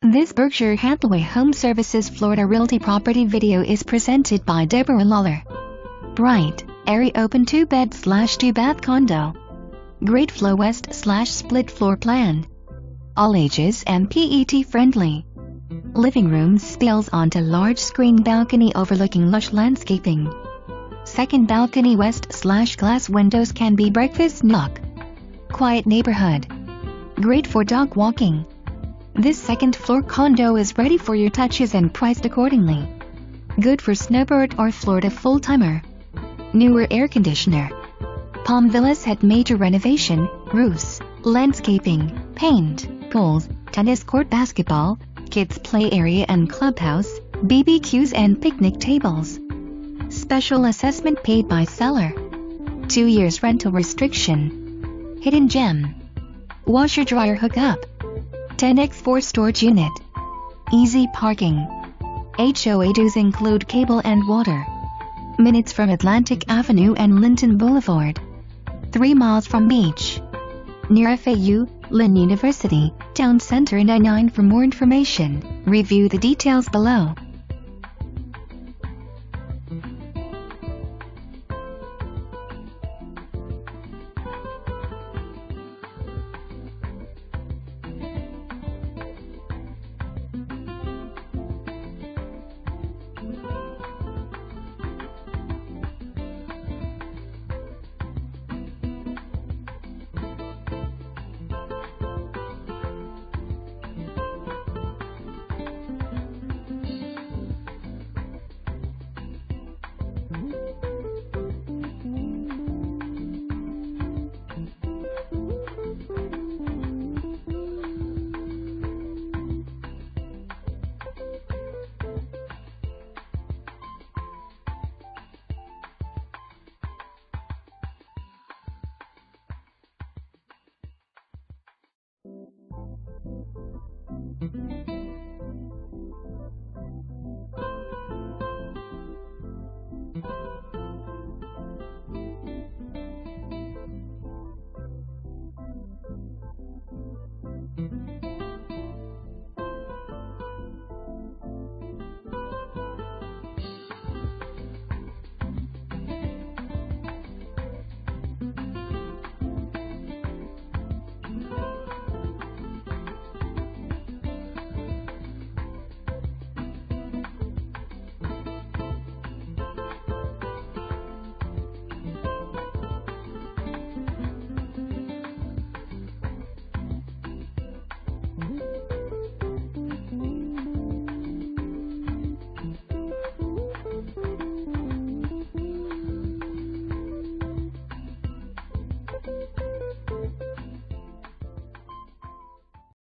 This Berkshire Hathaway HomeServices Florida Realty property video is presented by Deborah Lawler. Bright, airy open 2-bed/2-bath condo. Great flow west/split floor plan. All ages and PET friendly. Living room spills onto large screen balcony overlooking lush landscaping. Second balcony west/glass windows can be breakfast nook. Quiet neighborhood. Great for dog walking. This second floor condo is ready for your touches and priced accordingly. Good for snowbird or Florida full-timer. Newer air conditioner. Palm Villas had major renovation, roofs, landscaping, paint, pools, tennis court, basketball, kids play area and clubhouse, BBQs and picnic tables. Special assessment paid by seller. 2 years rental restriction. Hidden gem. Washer dryer hookup. 10x4 storage unit. Easy parking. HOA dues include cable and water. Minutes from Atlantic Avenue and Linton Boulevard. 3 miles from beach. Near FAU, Lynn University, Town Center 99. For more information, review the details below.